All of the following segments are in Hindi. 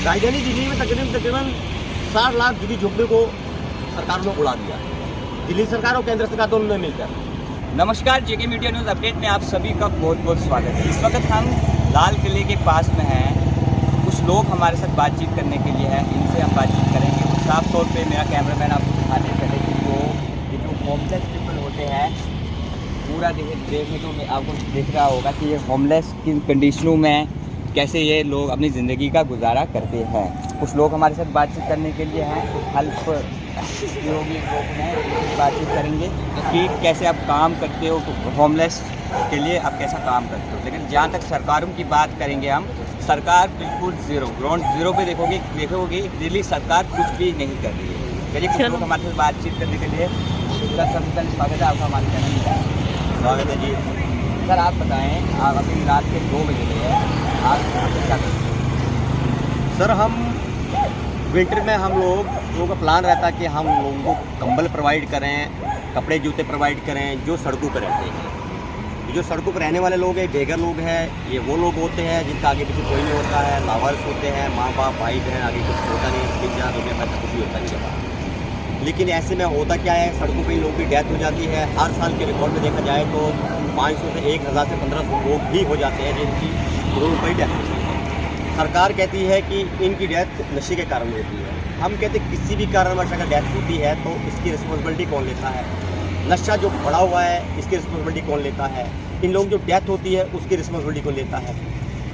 राजधानी दिल्ली में तकरीबन 60 लाख झुग्गी झोपड़ियों को सरकारों ने उड़ा दिया। दिल्ली सरकार और केंद्र सरकार दोनों ने मिलकर। नमस्कार, जेके मीडिया न्यूज़ अपडेट में आप सभी का बहुत बहुत स्वागत है। इस वक्त हम लाल किले के पास में हैं। कुछ लोग हमारे साथ बातचीत करने के लिए हैं, इनसे हम बातचीत करेंगे। तो साफ तौर पे मेरा कैमरामैन आपको दिखाने पहले कि ये जो होमलेस पीपल होते हैं, पूरा देखने को आपको दिख रहा होगा कि ये होमलेस की कंडीशनों में कैसे ये लोग अपनी ज़िंदगी का गुजारा करते हैं। कुछ लोग हमारे साथ बातचीत करने के लिए हैं, कुछ हेल्प योगी लोग हैं, उनसे बातचीत करेंगे कि कैसे आप काम करते हो, होमलेस के लिए आप कैसा काम करते हो। लेकिन जहाँ तक सरकारों की बात करेंगे हम, सरकार बिल्कुल ज़ीरो, ग्राउंड ज़ीरो पे देखोगे दिल्ली सरकार कुछ भी नहीं कर रही है। चलिए कुछ लोग हमारे साथ बातचीत करने के लिए सबसे पहले स्वागत है आपका हमारे चैनल में। स्वागत है जी। सर आप बताएं, आप अभी रात के 2 बजे गए हैं, आप क्या करते हैं? सर हम विंटर में हम लोगों का प्लान रहता है कि हम लोगों को कंबल प्रोवाइड करें, कपड़े जूते प्रोवाइड करें जो सड़कों पर रहते हैं। जो सड़कों पर रहने वाले लोग हैं, बेघर लोग हैं, ये वो लोग होते हैं जिनका आगे पीछे कोई नहीं होता है, लावारिस होते हैं, माँ बाप भाई बहन, आगे कुछ होता नहीं, 3-4 रुपये पैसा कुछ भी होता नहीं है। लेकिन ऐसे में होता क्या है, सड़कों पर लोगों की डेथ हो जाती है। हर साल के रिकॉर्ड में देखा जाए तो 500 से 1000 से 1500 लोग भी हो जाते हैं जिनकी रोड पर ही डेथ होती है। सरकार कहती है कि इनकी डेथ नशे के कारण होती है। हम कहते हैं किसी भी कारणवश अगर डेथ होती है तो इसकी रिस्पॉन्सिबिलिटी कौन लेता है? नशा जो बढ़ा हुआ है इसकी रिस्पॉन्सिबिलिटी कौन लेता है? इन लोगों की जो डेथ होती है उसकी रिस्पॉन्सिबिलिटी कौन लेता है?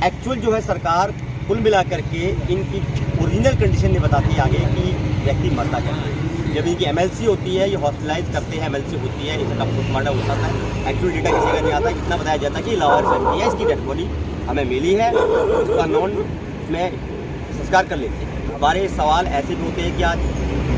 एक्चुअल जो है सरकार कुल मिला करके इनकी ओरिजिनल कंडीशन नहीं बताती है आगे कि व्यक्ति मरता कैसे। जब इनकी MLC होती है, ये हॉस्पिटलाइज करते हैं, MLC होती है, इसका पोस्टमार्टम होता है, एक्चुअल डेटा किसी का नहीं आता। इतना बताया जाता है कि लावारिस व्यक्ति है, इसकी डेड बॉडी हमें मिली है, उसका नॉन में संस्कार कर लेते हैं। हमारे सवाल ऐसे भी होते हैं कि आज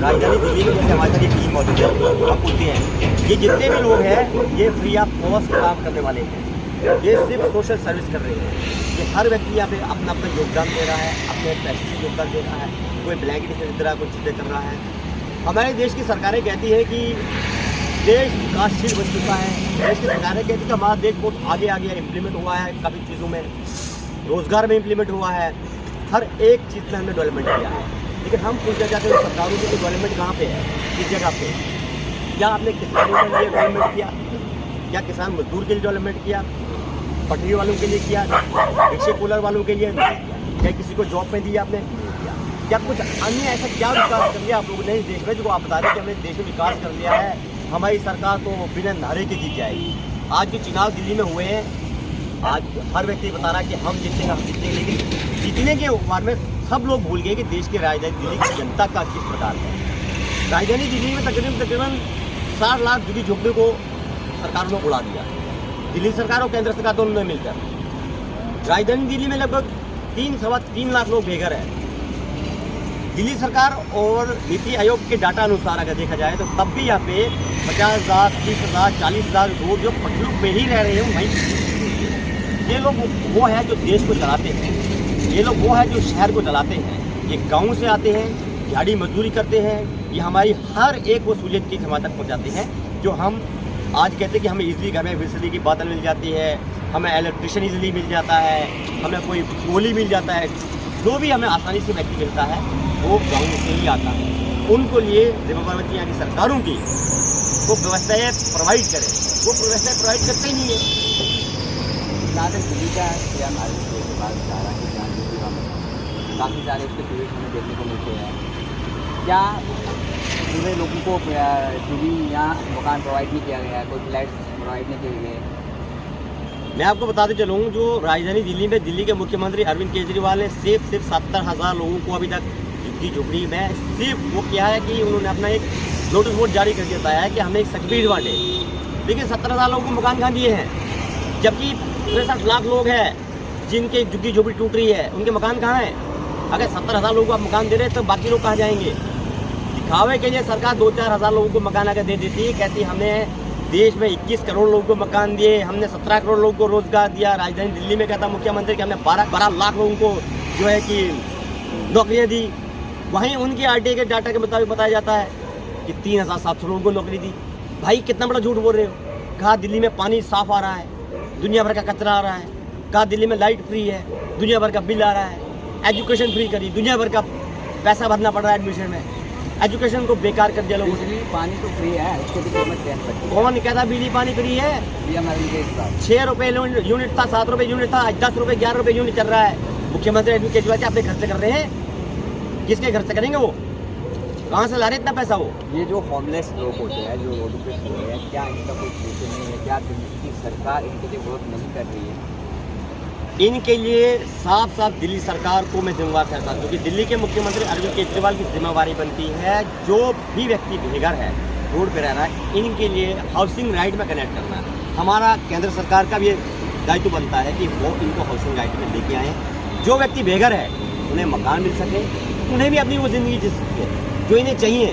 राजधानी दिल्ली में जैसे हमारे साथ ये टीम मौजूद है, हम पूछते हैं ये जितने भी लोग हैं ये फ्री ऑफ कॉस्ट काम करने वाले हैं, ये सिर्फ सोशल सर्विस कर रहे हैं। ये हर व्यक्ति यहाँ पे अपना अपना योगदान दे रहा है, अपने पैसे से योगदान दे रहा है, कोई ब्लैंकेट खरीद रहा है, कोई चीज़ें कर रहा है। हमारे देश की सरकारें कहती है कि देश विकासशील बन चुका है। देश की सरकारें कहती है कि हमारा देश बहुत आगे आगे इम्प्लीमेंट हुआ है, काफ़ी चीज़ों में, रोज़गार में इम्प्लीमेंट हुआ है, हर एक चीज़ में हमने डेवलपमेंट किया है। लेकिन हम पूछना चाहते हैं सरकारों की डेवलपमेंट कहाँ पे है, किस जगह पे? क्या आपने किसानों के लिए डेवलपमेंट किया? क्या किसान मजदूर के लिए डेवलपमेंट किया? पटरी वालों के लिए किया? रिक्शे कूलर वालों के लिए किया? क्या किसी को जॉब में दिया आपने? क्या कुछ अन्य ऐसा क्या विकास कर लिया आप लोगों ने इस देश में जो आप बता रहे हैं कि हमने देश में विकास कर लिया है, हमारी सरकार तो बिना नारे के जीत जाएगी? आज जो चुनाव दिल्ली में हुए हैं, आज हर व्यक्ति बता रहा है कि हम जीतेंगे, हम जीतेंगे, लेकिन जीतने के बारे में सब लोग भूल गए कि देश की राजधानी दिल्ली की जनता का किस प्रकार है। राजधानी दिल्ली में तकरीबन 60 लाख झुग्गी झोपड़ियों को सरकारों ने उड़ा दिया। दिल्ली सरकार और केंद्र सरकार दोनों ने मिलकर। राजधानी दिल्ली में लगभग 3-3.25 लाख लोग बेघर हैं। दिल्ली सरकार और नीति आयोग के डाटा अनुसार अगर देखा जाए तो तब भी यहाँ पे 50,000, 30,000, 40,000 लोग जो पटरियों पे ही रह रहे हैं वहीं। ये लोग वो है जो देश को चलाते हैं, ये लोग वो है जो शहर को चलाते हैं। ये गाँव से आते हैं, दिहाड़ी मजदूरी करते हैं, ये हमारी हर एक वो सहूलियत की हमारे तक पहुँचाते हैं जो हम आज कहते हैं कि हमें इजीली घर में बिजली की बादल मिल जाती है, हमें इलेक्ट्रिशियन इजीली मिल जाता है, हमें कोई गोली मिल जाता है, जो भी हमें आसानी से व्यक्ति मिलता है वो गाँव से ही आता है। उनको लिए जिम्मेदारी यहाँ की सरकारों की वो व्यवस्थाएँ प्रोवाइड करें, वो व्यवस्थाएँ प्रोवाइड करते ही नहीं है। दिल्ली का सीएम अरविंद केजरीवाल जा रहा है, जहाँ यूपी में काफ़ी सारे इसके ट्वीट हमें देखने को मिलते हैं। क्या पूरे लोगों को भी यहाँ मकान प्रोवाइड नहीं किया गया है, कोई फ्लैट्स प्रोवाइड नहीं किए गए? मैं आपको बताते चलूँ, जो राजधानी दिल्ली में दिल्ली के मुख्यमंत्री अरविंद केजरीवाल ने सिर्फ 70,000 लोगों को अभी तक झुग्गी झोपड़ी में सिर्फ वो किया है कि उन्होंने अपना एक नोटिस बोर्ड जारी करके बताया है कि हमें एक सर्टिफिकेट बांटे। लेकिन 70,000 लोगों को मकान कहाँ दिए हैं? जबकि 63 लाख लोग हैं जिनके झुग्गी झोपड़ी टूट रही है, उनके मकान कहाँ हैं? अगर 70,000 लोगों को आप मकान दे रहे हैं तो बाकी लोग कहाँ जाएंगे? दिखावे के लिए सरकार 2-4 हज़ार लोगों को मकान अगर दे देती है, कहती हमने देश में 21 करोड़ लोगों को मकान दिए, हमने 17 करोड़ लोगों को रोजगार दिया। राजधानी दिल्ली में कहता मुख्यमंत्री कि हमने 12 लाख लोगों को जो है कि नौकरियां दी। वहीं उनके RTI के डाटा के मुताबिक बताया जाता है कि 3,700 लोगों को नौकरी दी। भाई कितना बड़ा झूठ बोल रहे हो? कहा दिल्ली में पानी साफ आ रहा है, दुनिया भर का कचरा आ रहा है, कहा दिल्ली में लाइट फ्री है, दुनिया भर का बिल आ रहा है। एजुकेशन फ्री करी, दुनिया भर का पैसा भरना पड़ रहा है एडमिशन में, एजुकेशन को बेकार कर दिया लोगों ने। बिजली पानी तो फ्री है, उसके भी पेमेंट देनी पड़ती है। कौन कहता बिजली पानी फ्री है? ये हमारे लिए इस बात 6 रुपये यूनिट था, 7 रुपये यूनिट था, आज 10 रुपये 11 रुपये यूनिट चल रहा है। मुख्यमंत्री अरविंद केजरीवाल क्या अपने घर से कर रहे हैं? किसके घर से करेंगे वो? कहाँ से ला रहे इतना पैसा वो? ये जो होमलेस लोग होते हैं, जो रोडों पे सो रहे हैं, क्या इनका कोई सोल्यूशन नहीं है? क्या दिल्ली की सरकार इनके लिए वर्क नहीं कर रही है? इनके लिए साफ साफ दिल्ली सरकार को मैं जिम्मेवार कहता हूँ, क्योंकि दिल्ली के मुख्यमंत्री अरविंद केजरीवाल की जिम्मेवारी बनती है जो भी व्यक्ति बेघर है, रोड पे रह रहा है, इनके लिए हाउसिंग राइट में कनेक्ट करना है। हमारा केंद्र सरकार का भी ये दायित्व बनता है कि वो इनको हाउसिंग राइट में लेके आएँ। जो व्यक्ति बेघर है उन्हें मकान मिल सके, उन्हें भी अपनी वो ज़िंदगी जी सके जो इन्हें चाहिए।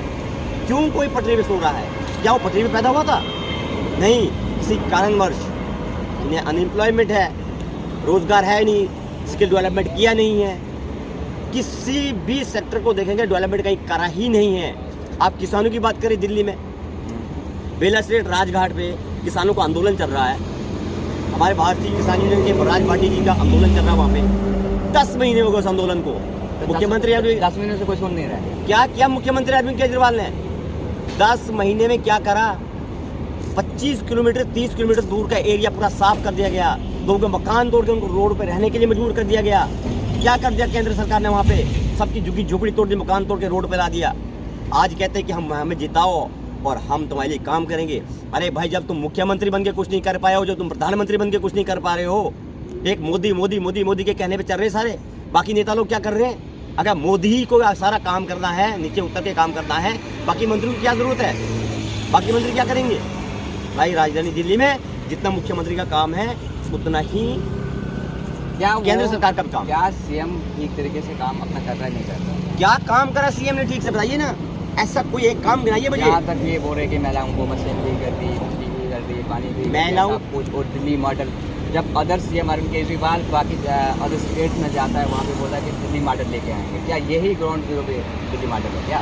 क्यों कोई पटरी में सो रहा है? क्या वो पटरी में पैदा हुआ था? नहीं, किसी कारणवश इन्हें अनएम्प्लॉयमेंट है, रोजगार है नहीं, स्किल डेवलपमेंट किया नहीं है, किसी भी सेक्टर को देखेंगे डेवलपमेंट कहीं करा ही नहीं है। आप किसानों की बात करें, दिल्ली में बेला स्ट्रीट राजघाट पे किसानों का आंदोलन चल रहा है, हमारे भारतीय किसान यूनियन के राज पार्टी जी का आंदोलन चल रहा है वहाँ पे। 10 महीने हो गए उस आंदोलन को। मुख्यमंत्री 10 महीने से कोई सुन नहीं रहा है। क्या किया मुख्यमंत्री अरविंद केजरीवाल ने? 10 महीने में क्या करा? 25 किलोमीटर 30 किलोमीटर दूर का एरिया पूरा साफ कर दिया गया, लोगों के मकान तोड़ के उनको रोड पे रहने के लिए मजबूर कर दिया गया। क्या कर दिया केंद्र सरकार ने? वहाँ पे सबकी झुग्गी झोपड़ी तोड़ दी, मकान तोड़ के रोड पे ला दिया। आज कहते हैं कि हमें जिताओ और हम तुम्हारे लिए काम करेंगे। अरे भाई, जब तुम मुख्यमंत्री बन के कुछ नहीं कर पाए हो, जब तुम प्रधानमंत्री बन के कुछ नहीं कर पा रहे हो, एक मोदी मोदी मोदी मोदी के कहने पे चल रहे सारे, बाकी नेता लोग क्या कर रहे हैं? अगर मोदी ही को सारा काम करना है, नीचे उतर के काम करना है, बाकी मंत्रियों की क्या जरूरत है? बाकी मंत्री क्या करेंगे? भाई, राजधानी दिल्ली में जितना मुख्यमंत्री का काम है उतना ही क्या केंद्र सरकार का काम। क्या सीएम ठीक तरीके से काम अपना कर रहा है, नहीं कर रहा? क्या काम करा सीएम ने ठीक से? बताइए ना, ऐसा कोई एक काम गिनाइए मुझे। यहाँ तक ये बोल रहे कि महिलाओं को बसें फ्री कर दी, बिजली फ्री कर दी, पानी फ्री, महिलाओं कुछ और दिल्ली मॉडल। जब अदर सीएम अरविंद केजरीवाल बाकी अदर स्टेट में जाता है, वहाँ पे बोलता है कि दिल्ली मॉडल लेके आएंगे। क्या यही ग्राउंड जीरो पे दिल्ली मॉडल है क्या?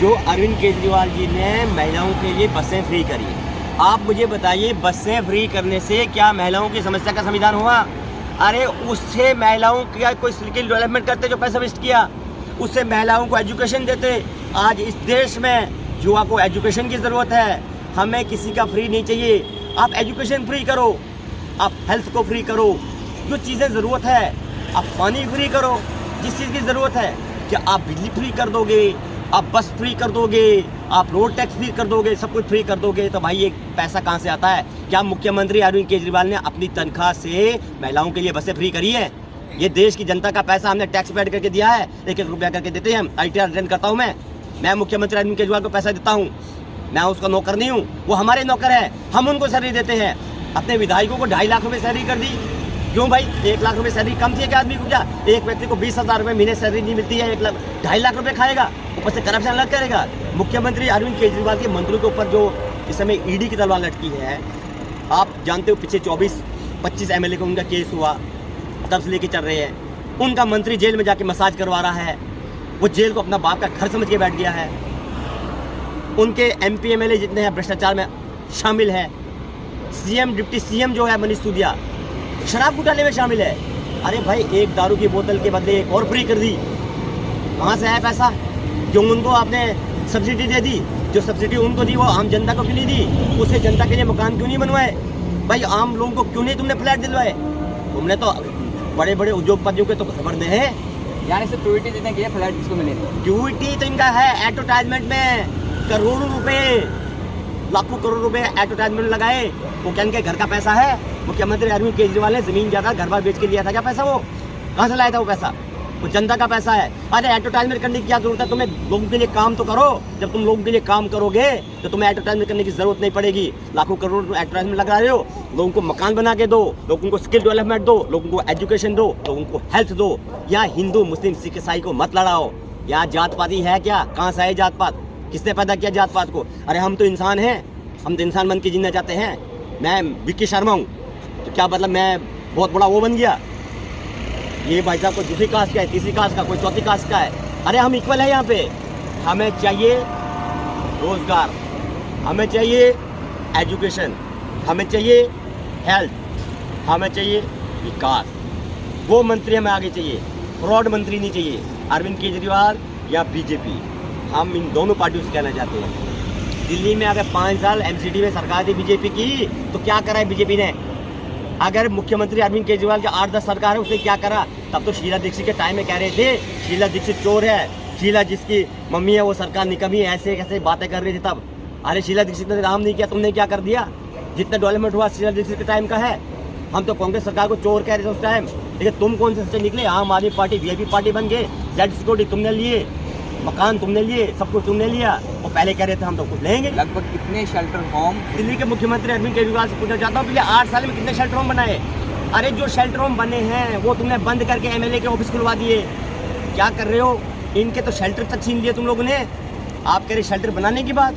जो अरविंद केजरीवाल जी ने महिलाओं के लिए बसें फ्री करी, आप मुझे बताइए, बसें फ्री करने से क्या महिलाओं की समस्या का समाधान हुआ? अरे उससे महिलाओं का कोई स्किल डेवलपमेंट करते जो पैसा वेस्ट किया, उससे महिलाओं को एजुकेशन देते। आज इस देश में युवा को एजुकेशन की ज़रूरत है, हमें किसी का फ्री नहीं चाहिए। आप एजुकेशन फ्री करो, आप हेल्थ को फ्री करो, जो चीज़ें ज़रूरत है, आप पानी फ्री करो, जिस चीज़ की ज़रूरत है। क्या आप बिजली फ्री कर दोगे, आप बस फ्री कर दोगे, आप रोड टैक्स फ्री कर दोगे, सब कुछ फ्री कर दोगे, तो भाई ये पैसा कहाँ से आता है? क्या मुख्यमंत्री अरविंद केजरीवाल ने अपनी तनख्वाह से महिलाओं के लिए बसें फ्री करी है? ये देश की जनता का पैसा हमने टैक्स पेड करके दिया है, 1-1 रुपया करके देते हैं हम। ITR रिटर्न करता हूँ मैं मुख्यमंत्री अरविंद केजरीवाल को पैसा देता हूँ, मैं उसका नौकर नहीं हूँ, वो हमारे नौकर है, हम उनको सैलरी देते हैं। अपने विधायकों को 2.5 लाख रुपये सैलरी कर दी। क्यों भाई? 1 लाख रुपये सैलरी कम थी क्या आदमी को? क्या एक व्यक्ति को 20,000 रुपये महीने सैलरी नहीं मिलती है? 2.5 लाख रुपये खाएगा, ऊपर से करप्शन अलग करेगा। मुख्यमंत्री अरविंद केजरीवाल के मंत्रियों के ऊपर जो इस समय ED की तलवार लटकी है, आप जानते हो पीछे 24-25 MLA को उनका केस हुआ, तब से लेके चल रहे हैं। उनका मंत्री जेल में जाके मसाज करवा रहा है, वो जेल को अपना बाप का घर समझ के बैठ गया है। उनके MP MLA जितने हैं भ्रष्टाचार में शामिल है। CM डिप्टी CM जो है मनीष सिसोदिया शराब घोटाले में शामिल है। अरे भाई, एक दारू की बोतल के बदले एक और फ्री कर दी, कहाँ से आया पैसा? क्यों उनको आपने सब्सिडी दे दी? जो सब्सिडी उनको दी वो आम जनता को क्यों नहीं दी? उससे जनता के लिए मकान क्यों नहीं बनवाए? भाई, आम लोगों को क्यों नहीं तुमने फ्लैट दिलवाए? तुमने तो बड़े बड़े उद्योगपतियों के तो खबर दे हैं, यानी सिर्फ ट्वीटी जितने किया फ्लैट जिसको मिले। ट्वीटी तो इनका है, एडवर्टाइजमेंट में करोड़ों रुपए, लाखों करोड़ रुपए एडवर्टाइजमेंट लगाए। वो क्या इनके घर का पैसा है? मुख्यमंत्री अरविंद केजरीवाल ने जमीन जायदाद घर बार बेच के लिया था क्या पैसा? वो कहाँ से लाया था वो पैसा? वो जनता का पैसा है। अरे एडवर्टाइजमेंट करने की क्या जरूरत है? तुम्हें लोगों के लिए काम तो करो। जब तुम लोगों के लिए काम करोगे तो तुम्हें एडवर्टाइजमेंट करने की जरूरत नहीं पड़ेगी। लाखों करोड़ एडवर्टाइजमेंट लगा रहे हो, लोगों को मकान बना के दो, लोगों को स्किल डेवलपमेंट दो, लोगों को एजुकेशन दो, लोगों को हेल्थ दो। यहाँ हिंदू मुस्लिम सिख ईसाई को मत लड़ाओ। यहाँ जात पाती है क्या? कहाँ से है जात पात? किसने पैदा किया जात पात को? अरे हम तो इंसान हैं, हम तो इंसान बन के जीना चाहते हैं। मैं विक्की शर्मा हूँ तो क्या मतलब मैं बहुत बड़ा वो बन गया? ये भाई साहब कोई दूसरी कास्ट का है, तीसरी कास्ट का, कोई चौथी कास्ट का है। अरे हम इक्वल है यहाँ पे। हमें चाहिए रोजगार, हमें चाहिए एजुकेशन, हमें चाहिए हेल्थ, हमें चाहिए विकास। वो मंत्री हमें आगे चाहिए। फ्रॉड मंत्री नहीं चाहिए, अरविंद केजरीवाल या बीजेपी। हम इन दोनों पार्टियों से कहना चाहते हैं, दिल्ली में अगर 5 साल एमसीडी में सरकार थी बीजेपी की, तो क्या करा है बीजेपी ने? अगर मुख्यमंत्री अरविंद केजरीवाल का 8-10 सरकार है, उसने क्या करा? तब तो शीला दीक्षित के टाइम में कह रहे थे शीला दीक्षित चोर है, शीला जिसकी मम्मी है वो सरकार निकमी है, ऐसे कैसे बातें कर रही थी तब। अरे शीला दीक्षित ने काम नहीं किया, तुमने क्या कर दिया? जितना डेवलपमेंट हुआ शीला दीक्षित के टाइम का है। हम तो कांग्रेस सरकार को चोर कह रहे थे उस टाइम, लेकिन तुम कौन से सच्चे निकले? आम आदमी पार्टी वीआईपी पार्टी बन गए, जेड सिक्योरिटी तुमने लिए, मकान तुमने लिए, सब कुछ तुमने लिया, और पहले कह रहे थे हम तो कुछ लेंगे। लगभग कितने शेल्टर होम दिल्ली के मुख्यमंत्री अरविंद केजरीवाल से पूछना चाहता हूँ, पिछले 8 साल में कितने शेल्टर होम बनाए? अरे जो शेल्टर होम बने हैं वो तुमने बंद करके एमएलए के ऑफिस खुलवा दिए। क्या कर रहे हो? इनके तो शेल्टर तक छीन लिए तुम लोगों ने। आप कह रहे शेल्टर बनाने की बात।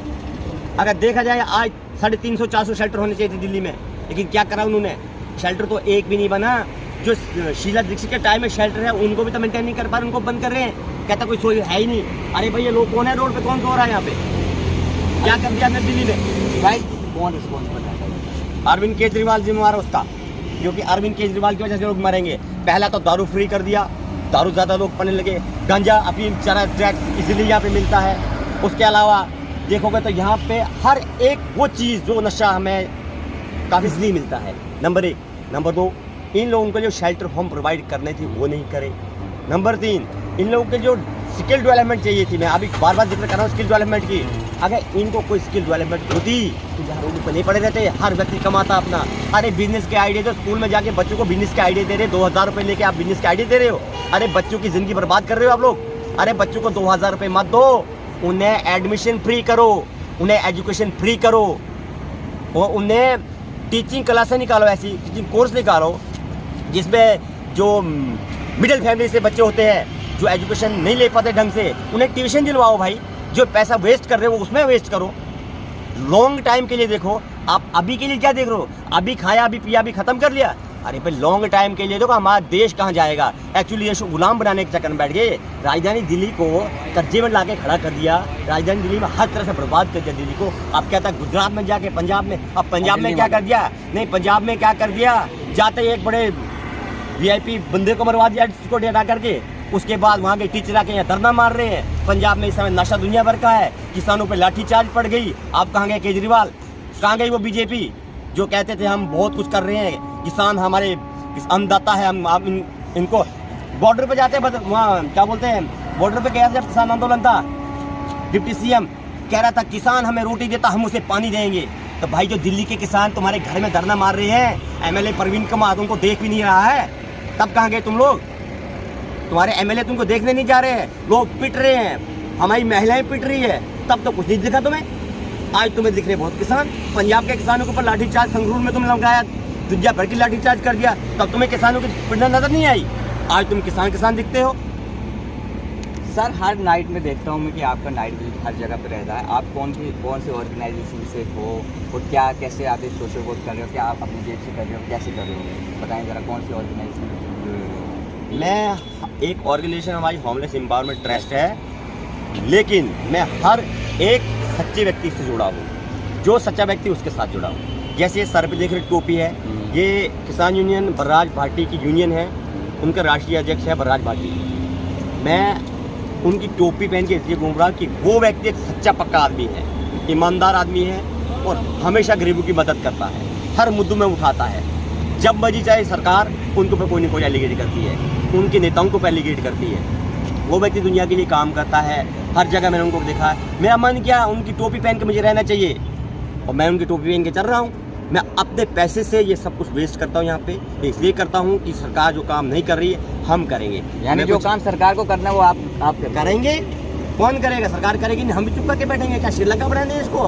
अगर देखा जाए आज 350-400 शेल्टर होने चाहिए थे दिल्ली में, लेकिन क्या करा उन्होंने? शेल्टर तो एक भी नहीं बना। जो शीला दीक्षित के टाइम में शेल्टर है उनको भी तो मेंटेन नहीं कर पा रहे, उनको बंद कर रहे हैं। कहता कोई सोई है ही नहीं। अरे भाई ये लोग कौन है रोड पे, कौन सो रहा है यहाँ पे? क्या कर दिया आपने दिल्ली में? भाई कौन रिस्पॉन्सिबल है? अरविंद केजरीवाल जिम्मेवार है उसका, क्योंकि अरविंद केजरीवाल की वजह से लोग मरेंगे। पहला तो दारू फ्री कर दिया, दारू ज़्यादा लोग पीने लगे, गांजा अफीम चरस ड्रग्स इजीली यहाँ पे मिलता है। उसके अलावा देखोगे तो यहाँ पे हर एक वो चीज़ जो नशा हमें काफ़ी इजीली मिलता है। नंबर 1। नंबर 2, इन लोगों को जो शेल्टर होम प्रोवाइड करने थी वो नहीं करे। नंबर 3, इन लोगों के जो स्किल डेवलपमेंट चाहिए थी, मैं अभी बार बार जिक्र कर रहा हूँ स्किल डेवलपमेंट की। अगर इनको कोई स्किल डेवलपमेंट होती तो यहाँ रोड पर नहीं पड़े रहते, हर व्यक्ति कमाता अपना। अरे बिजनेस के आइडिया तो स्कूल में जाके बच्चों को बिजनेस के आइडिया दे रहे, 2000 रुपये लेके आप बिजनेस के आइडिया दे रहे हो। अरे बच्चों की ज़िंदगी बर्बाद कर रहे हो आप लोग। अरे बच्चों को 2000 रुपये मत दो, उन्हें एडमिशन फ्री करो, उन्हें एजुकेशन फ्री करो, और उन्हें टीचिंग क्लासें निकालो, ऐसी टीचिंग कोर्स निकालो जिसमें जो मिडिल फैमिली से बच्चे होते हैं जो एजुकेशन नहीं ले पाते ढंग से, उन्हें ट्यूशन दिलवाओ भाई। जो पैसा वेस्ट कर रहे हो उसमें वेस्ट करो। लॉन्ग टाइम के लिए देखो, आप अभी के लिए क्या देख रहे हो? अभी खाया, अभी पिया, अभी खत्म कर लिया। अरे भाई लॉन्ग टाइम के लिए देखो हमारा देश कहाँ जाएगा। एक्चुअली ये गुलाम बनाने के चक्कर में बैठ गए। राजधानी दिल्ली को कब्जे में ला के खड़ा कर दिया, राजधानी दिल्ली में हर तरह से बर्बाद कर दिया दिल्ली को। अब कहता है गुजरात में जाके पंजाब में, अब पंजाब में क्या कर दिया? नहीं, पंजाब में क्या कर दिया? जाते ही एक बड़े वीआईपी बंदे को मरवा दिया इसको डेटा करके। उसके बाद वहाँ के टीचर आके यहाँ धरना मार रहे हैं। पंजाब में इस समय नशा दुनिया भर का है, किसानों पे लाठीचार्ज पड़ गई। आप कहाँ गए केजरीवाल? कहाँ गई वो बीजेपी जो कहते थे हम बहुत कुछ कर रहे हैं, किसान हमारे अन्नदाता है, हम इनको बॉर्डर पे जाते हैं, वहाँ क्या बोलते हैं, बॉर्डर पे गया जब किसान आंदोलन था, डिप्टी सीएम कह रहा था किसान हमें रोटी देता हम उसे पानी देंगे। तो भाई जो दिल्ली के किसान तुम्हारे घर में धरना मार रहे हैं, एमएलए परवीन कुमार उनको देख भी नहीं रहा है, तब कहाँ गए तुम लोग? तुम्हारे एमएलए तुमको देखने नहीं जा रहे हैं, लोग पिट रहे हैं, हमारी महिलाएं पिट रही है, तब तो कुछ नहीं दिखा तुम्हें। आज तुम्हें दिख रहे बहुत किसान। पंजाब के किसानों के ऊपर लाठीचार्ज संगरूर में तुमने लगाया, दुनिया भर की लाठीचार्ज कर दिया, तब तुम्हें किसानों की पिटना नजर नहीं आई। आज तुम किसान दिखते हो। सर हर नाइट में देखता हूँ मैं कि आपका नाइट विजिट हर जगह पे रहता है। आप कौन से ऑर्गेनाइजेशन से हो और क्या कैसे आप इस सोशल वर्क कर रहे हो? क्या आप अपनी जेब से कर रहे हो, कैसे कर रहे हो? बताएं ज़रा कौन सी ऑर्गेनाइजेशन? मैं एक ऑर्गेनाइजेशन हमारी होमलेस एम्पावरमेंट ट्रस्ट है, लेकिन मैं हर एक सच्चे व्यक्ति से जुड़ा हूँ, जो सच्चा व्यक्ति उसके साथ जुड़ा हूँ। जैसे सर पे देख रहे टोपी है, ये किसान यूनियन बर्राज भाटी की यूनियन है, उनका राष्ट्रीय अध्यक्ष है बर्राज भाटी। मैं उनकी टोपी पहन के इसलिए घूम रहा कि वो व्यक्ति एक सच्चा पक्का आदमी है, ईमानदार आदमी है और हमेशा गरीबों की मदद करता है, हर मुद्दों में उठाता है। जब मर्जी चाहे सरकार उनके ऊपर कोई ना कोई एलिगेट करती है, उनके नेताओं को एलिगेट करती है, वो व्यक्ति दुनिया के लिए काम करता है। हर जगह मैंने उनको देखा है। मेरा मन क्या, उनकी टोपी पहन के मुझे रहना चाहिए और मैं उनकी टोपी पहन के चल रहा हूँ। मैं अपने पैसे से ये सब कुछ वेस्ट करता हूँ यहाँ पे, इसलिए करता हूँ कि सरकार जो काम नहीं कर रही है हम करेंगे। यानी जो काम सरकार को करना है वो आप करेंगे। कौन करेगा? सरकार करेगी नहीं, हम भी चुप करके बैठेंगे? क्या श्रीलंका बना दें इसको?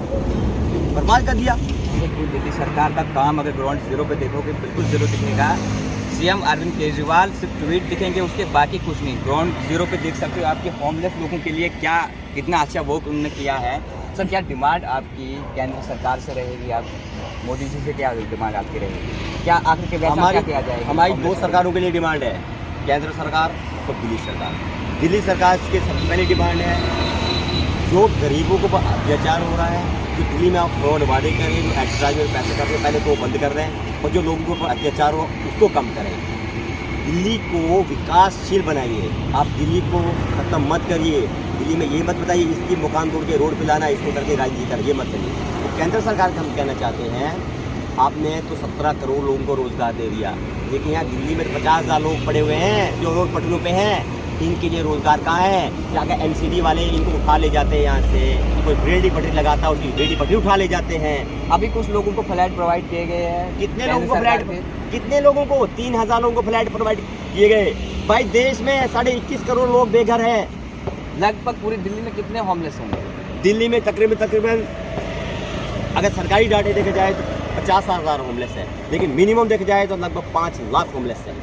बर्बाद कर दिया। दिल्ली सरकार का काम अगर ग्राउंड जीरो पे देखोगे बिल्कुल जीरो दिखेगा। सीएम अरविंद केजरीवाल सिर्फ ट्वीट दिखेंगे, उसके बाकी कुछ नहीं। ग्राउंड जीरो पे देख सकते हो आपके होमलेस लोगों के लिए क्या कितना अच्छा वर्क उन्होंने किया है। सर क्या डिमांड आपकी केंद्र सरकार से रहेगी? आप मोदी जी से क्या डिमांड आपकी रहेगी? क्या आखिर के वैसा क्या किया जाएगा? हमारी दो सरकारों के लिए डिमांड है, केंद्र सरकार और दिल्ली सरकार। दिल्ली सरकार की सबसे पहली डिमांड है, जो गरीबों को अत्याचार हो रहा है, जो दिल्ली में आप फ्रॉड वादे कर रहे हैं, जो एक्स्ट्रा जो पैसे कर रहे हैं पहले तो वो बंद कर रहे हैं, और जो लोगों के ऊपर अत्याचार हो उसको कम करें। दिल्ली को विकासशील बनाइए, आप दिल्ली को ख़त्म मत करिए। दिल्ली में ये मत बताइए इसकी मुकाम तोड़ के रोड पे लाना, इसको करके राजनीति कर, ये मत करिए। तो केंद्र सरकार का हम कहना चाहते हैं, आपने तो 17 करोड़ लोगों को रोज़गार दे दिया, लेकिन यहाँ दिल्ली में 50,000 लोग पड़े हुए हैं जो रोड पटरियों पे हैं। इनके लिए रोज़गार कहाँ है? क्या क्या एनसीडी वाले इनको उठा ले जाते हैं यहाँ से, कोई रेडी पटरी लगाता है उसकी रेडी पटरी उठा ले जाते हैं। अभी कुछ लोगों को फ्लैट प्रोवाइड किए गए हैं। कितने लोगों को फ्लैट, कितने लोगों को? 3,000 लोगों को फ्लैट प्रोवाइड किए गए। भाई देश में 21.5 करोड़ लोग बेघर हैं। लगभग पूरी दिल्ली में कितने होमलेस होंगे? दिल्ली में तकरीबन अगर सरकारी डाटे देखे जाए तो 50,000 होमलेस है, लेकिन मिनिमम देखा जाए तो लगभग 5 लाख होमलेस है।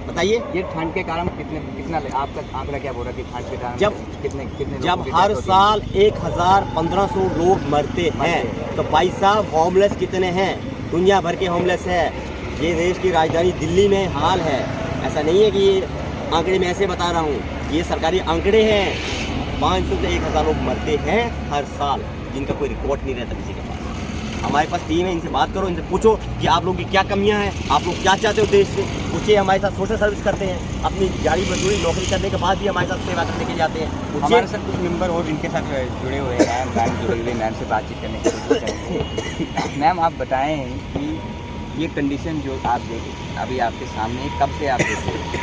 बताइए ये ठंड के कारण कितना आपका आंकड़ा क्या बोल रहा है कि ठंड के कारण कितने जब हर साल 1,500 लोग मरते हैं तो भाई साहब होमलेस कितने हैं? दुनिया भर के होमलेस है। ये देश की राजधानी दिल्ली में हाल है। ऐसा नहीं है कि ये आंकड़े मैं ऐसे बता रहा हूँ, ये सरकारी आंकड़े हैं। 500 से 1,000 लोग मरते हैं हर साल, जिनका कोई रिकॉर्ड नहीं रहता किसी के पास। हमारे पास टीम है, इनसे बात करो, इनसे पूछो कि आप लोगों की क्या कमियां हैं, आप लोग क्या चाहते हो देश से। पूछिए, हमारे साथ सोशल सर्विस करते हैं, अपनी दिहाड़ी मजदूरी नौकरी करने के बाद भी हमारे साथ सेवा करने के जाते हैं। हमारे साथ कुछ मेंबर और जिनके साथ जुड़े हुए हैं, मैम जुड़े हुए, मैम से बातचीत करने की कोशिश करेंगे। मैम आप बताएं कि ये कंडीशन जो आप देख अभी आपके सामने कब से आप देख रहे हैं?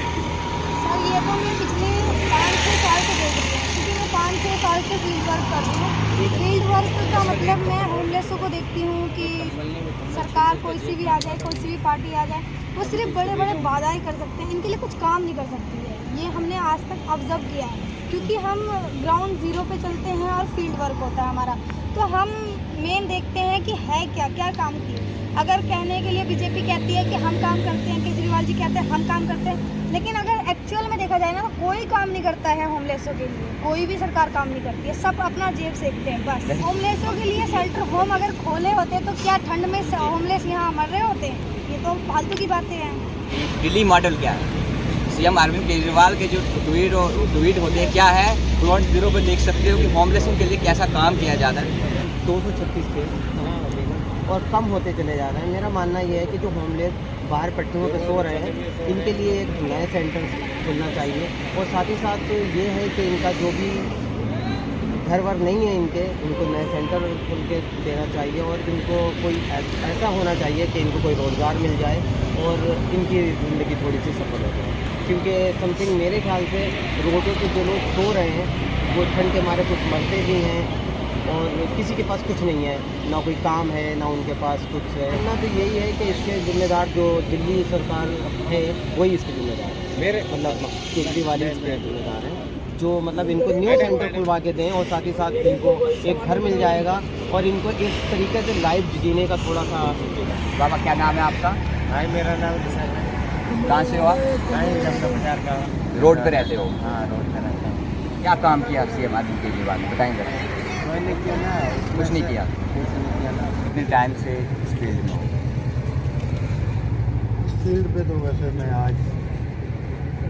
सर ये तो मैं पिछले 5-6 साल से देख रही हूँ, क्योंकि मैं 5-6 साल से फील्ड वर्क कर रही हूँ। फील्ड वर्क का मतलब मैं होमलेसों को देखती हूँ कि सरकार कोई सी भी आ जाए, कोई सी भी पार्टी आ जाए, वो सिर्फ बड़े बड़े वादाएँ कर सकते हैं, इनके लिए कुछ काम नहीं कर सकती है। ये हमने आज तक ऑब्जर्व किया है, क्योंकि हम ग्राउंड ज़ीरो पे चलते हैं और फील्ड वर्क होता है हमारा, तो हम मेन देखते हैं कि है क्या क्या काम किए। अगर कहने के लिए बीजेपी कहती है कि हम काम करते हैं, केजरीवाल जी कहते हैं हम काम करते हैं, लेकिन अगर एक्चुअल में देखा जाए ना तो कोई काम नहीं करता है होमलेसों के लिए। कोई भी सरकार काम नहीं करती है, सब अपना जेब सेकते हैं बस। होमलेसों के लिए शेल्टर होम अगर खोले होते तो क्या ठंड में होमलेस यहाँ मर रहे होते? ये तो फालतू की बातें हैं। दिल्ली मॉडल क्या है? सीएम अरविंद केजरीवाल के जो ट्वीट होते हैं क्या है? ग्राउंड जीरो पर देख सकते हो कि होमलेसों के लिए कैसा काम किया जाता है। 236 केस और कम होते चले जा रहे हैं। मेरा मानना ये है कि जो होमलेस बाहर पट्टियों पे सो रहे हैं, इनके लिए एक नया सेंटर खुलना चाहिए। और साथ ही साथ ये है कि इनका जो भी घर वर नहीं है इनको नए सेंटर खुल के देना चाहिए, और इनको कोई ऐसा होना चाहिए कि इनको कोई रोज़गार मिल जाए और इनकी ज़िंदगी थोड़ी सी सफल हो जाए। क्योंकि समथिंग मेरे ख्याल से रोडों पे जो लोग सो रहे हैं वो ठंड के मारे कुछ मरते भी हैं, और किसी के पास कुछ नहीं है, ना कोई काम है, ना उनके पास कुछ है। ना तो यही है कि इसके जिम्मेदार जो दिल्ली सरकार है वही इसके जिम्मेदार है। मेरे मतलब केजरीवाल इसके जिम्मेदार हैं, जो मतलब इनको न्यू सेंटर खुलवा के दें, और साथ ही साथ इनको एक घर मिल जाएगा और इनको इस तरीके से लाइफ जीने का थोड़ा सा सोचेगा। बाबा क्या नाम है आपका? हाँ, मेरा नाम विशाल है। कहाँ से हो आप? बाजार का। रोड पे रहते हो? हाँ, रोड पर रहता हूँ। क्या काम किया सीएम अरविंद केजरीवाल ने, बताएंगे? मैंने किया ना, कुछ नहीं किया। कुछ नहीं किया ना। कितने टाइम से इस फील्ड में हो? इस फील्ड पे तो वैसे मैं आज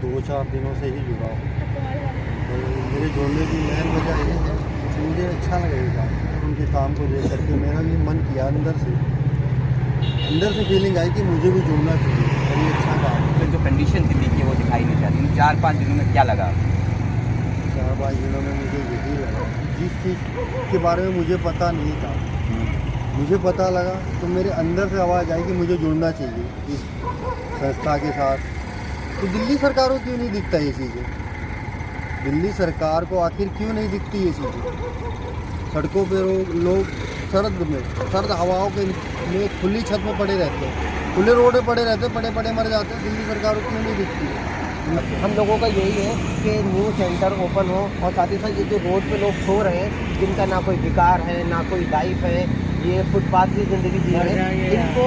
2-4 दिनों से ही जुड़ा हूँ। तो मेरे जुड़ने की मेन वजह ये है कि मुझे अच्छा लगेगा उनके काम को देख करके। मेरा भी मन किया अंदर से फीलिंग आई कि मुझे भी जुड़ना चाहिए और ये अच्छा काम है। फिर जो कंडीशन दिल्ली की वो दिखाई नहीं जाती। इन 4-5 दिनों में क्या लगा? 4-5 दिनों में मुझे यही लगा, जिस चीज़ के बारे में मुझे पता नहीं था, मुझे पता लगा तो मेरे अंदर से आवाज़ आई कि मुझे जुड़ना चाहिए इस संस्था के साथ। तो दिल्ली सरकार को क्यों नहीं दिखता ये चीज़ें? दिल्ली सरकार को आखिर क्यों नहीं दिखती ये चीज़ें? सड़कों पे लोग सर्द हवाओं के में खुली छत में पड़े रहते हैं, खुले रोड पे पड़े रहते हैं, पड़े मर जाते हैं। दिल्ली सरकार को क्यों नहीं दिखती? हम लोगों का यही है कि न्यू सेंटर ओपन हो, और साथ ही साथ ये जो रोड पे लोग सो रहे हैं, जिनका ना कोई विकार है, ना कोई लाइफ है, ये फुटपाथ की ज़िंदगी जी रहे हैं, इनको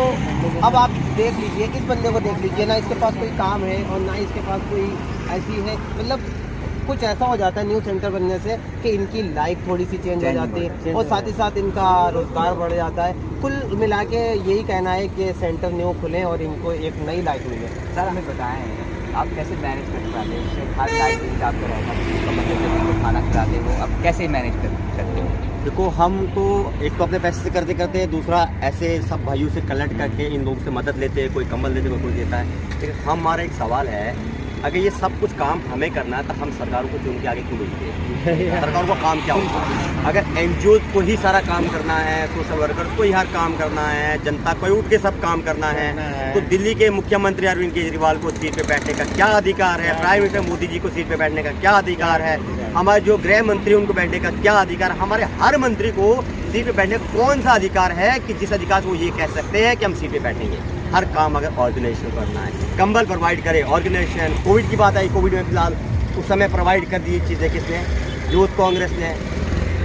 अब आप देख लीजिए, किस बंदे को देख लीजिए, ना इसके पास कोई काम है और ना इसके पास कोई ऐसी है, मतलब कुछ ऐसा हो जाता है न्यू सेंटर बनने से कि इनकी लाइफ थोड़ी सी चेंज हो जाती है, और साथ ही साथ इनका रोज़गार बढ़ जाता है। कुल मिला के यही कहना है कि सेंटर न्यू खुलें और इनको एक नई लाइफ मिले। सर हमें बताएं, आप कैसे मैनेज कर पाते हो? हर लाइफ बिल आपका रहता है, मतलब जब उनको खाना खिलाते हो, आप कैसे मैनेज करते हो? देखो हम तो एक तो अपने पैसे से करते करते, दूसरा ऐसे सब भाइयों से कलेक्ट करके इन लोगों से मदद लेते हैं, कोई कंबल देते कोई देता है। लेकिन हमारा एक सवाल है, अगर ये सब कुछ काम हमें करना है तो हम सरकारों को चुन के आगे क्यों भेजते हैं? सरकारों का काम क्या होता है? अगर एनजीओ को ही सारा काम करना है, सोशल वर्कर्स को ही हर काम करना है, जनता को उठ के सब काम करना है, तो दिल्ली के मुख्यमंत्री अरविंद केजरीवाल को सीट पे बैठने का क्या अधिकार है? प्राइम मिनिस्टर मोदी जी को सीट पे बैठने का क्या अधिकार है? हमारे जो गृह मंत्री उनको बैठने का क्या अधिकार है? हमारे हर मंत्री को सीट पे बैठने का कौन सा अधिकार है कि जिस अधिकार से वो ये कह सकते हैं कि हम सीट पे बैठेंगे? हर काम अगर ऑर्गेनाइजेशन करना है, कंबल प्रोवाइड करे ऑर्गेनाइजेशन। कोविड की बात आई, कोविड में फिलहाल उस समय प्रोवाइड कर दी चीज़ें किसने? यूथ कांग्रेस ने,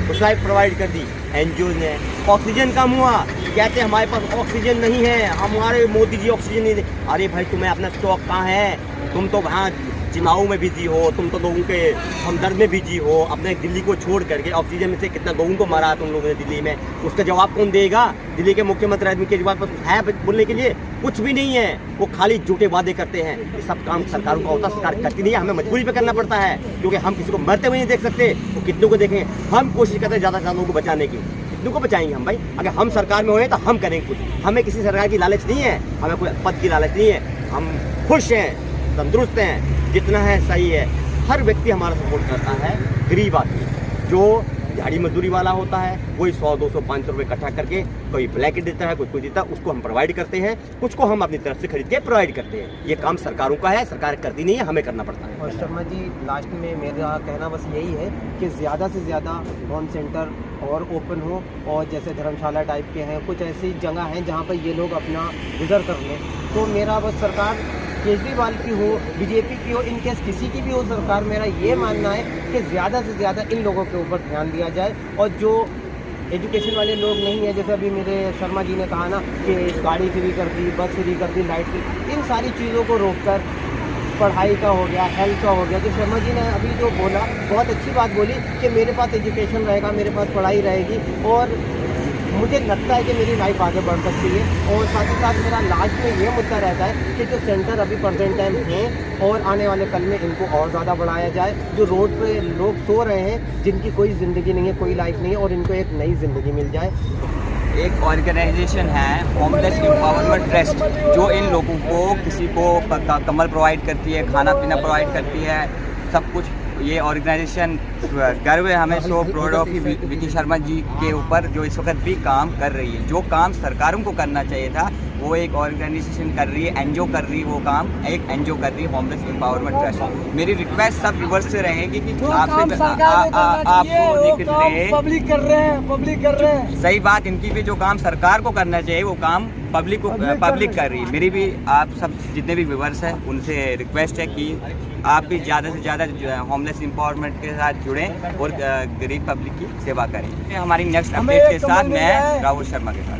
उस समय प्रोवाइड कर दी एनजीओ ने। ऑक्सीजन कम हुआ, कहते हैं हमारे पास ऑक्सीजन नहीं है, हमारे मोदी जी ऑक्सीजन नहीं दे। अरे भाई तुम्हें अपना स्टॉक कहाँ है? तुम तो वहाँ चुनाव में बिजी हो, तुम तो लोगों के हमदर्द में बिजी हो। अपने दिल्ली को छोड़ करके ऑक्सीजन में से कितना लोगों को मारा तुम लोगों ने दिल्ली में, उसका जवाब कौन देगा? दिल्ली के मुख्यमंत्री अरविंद केजरीवाल पास है बोलने के लिए? कुछ भी नहीं है, वो खाली झूठे वादे करते हैं। ये सब काम सरकारों का होता है, सरकार करती नहीं है, हमें मजबूरी पे करना पड़ता है, क्योंकि हम किसी को मरते हुए नहीं देख सकते। वो कितनों को देखें, हम कोशिश करते हैं ज़्यादा से ज़्यादा लोगों को बचाने की। कितनों को बचाएंगे हम भाई? अगर हम सरकार में होए तो हम करेंगे कुछ। हमें किसी सरकार की लालच नहीं है, हमें कोई पद की लालच नहीं है। हम खुश हैं, तंदुरुस्त हैं, जितना है सही है। हर व्यक्ति हमारा सपोर्ट करता है। गरीब आदमी जो दिहाड़ी मजदूरी वाला होता है, वही 100, 200, 500 रुपये इकट्ठा करके कोई ब्लैकेट देता है, कोई देता है, उसको हम प्रोवाइड करते हैं। कुछ को हम अपनी तरफ से खरीद के प्रोवाइड करते हैं। ये काम सरकारों का है, सरकार करती नहीं है, हमें करना पड़ता है। और शर्मा जी, लास्ट में मेरा कहना बस यही है कि ज़्यादा से ज़्यादा होम सेंटर और ओपन हो, और जैसे धर्मशाला टाइप के हैं, कुछ ऐसी जगह हैं जहाँ पर ये लोग अपना गुजर कर लें। तो मेरा बस सरकार केजरीवाल की हो, बीजेपी की हो, इनकेस किसी की भी हो सरकार, मेरा ये मानना है कि ज़्यादा से ज़्यादा इन लोगों के ऊपर ध्यान दिया जाए। और जो एजुकेशन वाले लोग नहीं है, जैसे अभी मेरे शर्मा जी ने कहा ना कि गाड़ी फ्री कर दी, बस फ्री कर दी, लाइट फ्री, इन सारी चीज़ों को रोककर पढ़ाई का हो गया, हेल्थ का हो गया। जो शर्मा जी ने अभी जो बोला, बहुत अच्छी बात बोली कि मेरे पास एजुकेशन रहेगा, मेरे पास पढ़ाई रहेगी, और मुझे लगता है कि मेरी लाइफ आगे बढ़ सकती है। और साथ ही साथ मेरा लास्ट में ये मुद्दा रहता है कि जो सेंटर अभी प्रेजेंट टाइम हैं और आने वाले कल में इनको और ज़्यादा बढ़ाया जाए। जो रोड पे लोग सो रहे हैं, जिनकी कोई ज़िंदगी नहीं है, कोई लाइफ नहीं है, और इनको एक नई ज़िंदगी मिल जाए। एक ऑर्गेनाइजेशन है होमलेस एम्पावरमेंट ट्रस्ट, जो इन लोगों को, किसी को कंबल प्रोवाइड करती है, खाना पीना प्रोवाइड करती है, सब कुछ। ये ऑर्गेनाइजेशन गर्व है हमें, so proud of Vicky Sharma ji के ऊपर, जो इस वक्त भी काम कर रही है। जो काम सरकारों को करना चाहिए था, वो एक ऑर्गेनाइजेशन कर रही है, एनजीओ कर रही है वो काम, एक एनजीओ कर रही है होमलेस एम्पावरमेंट ट्रस्ट। मेरी रिक्वेस्ट सब व्यूअर्स से रहेगी कि आपको पब्लिक कर रहे हैं। सही बात, इनकी भी जो काम सरकार को करना चाहिए वो काम पब्लिक कर रही है। मेरी भी आप सब जितने भी व्यूअर्स हैं उनसे रिक्वेस्ट है कि आप भी ज़्यादा से ज़्यादा जो है होमलेस एम्पावरमेंट के साथ जुड़ें और गरीब पब्लिक की सेवा करें। हमारी नेक्स्ट अपडेट के साथ मैं राहुल शर्मा के साथ।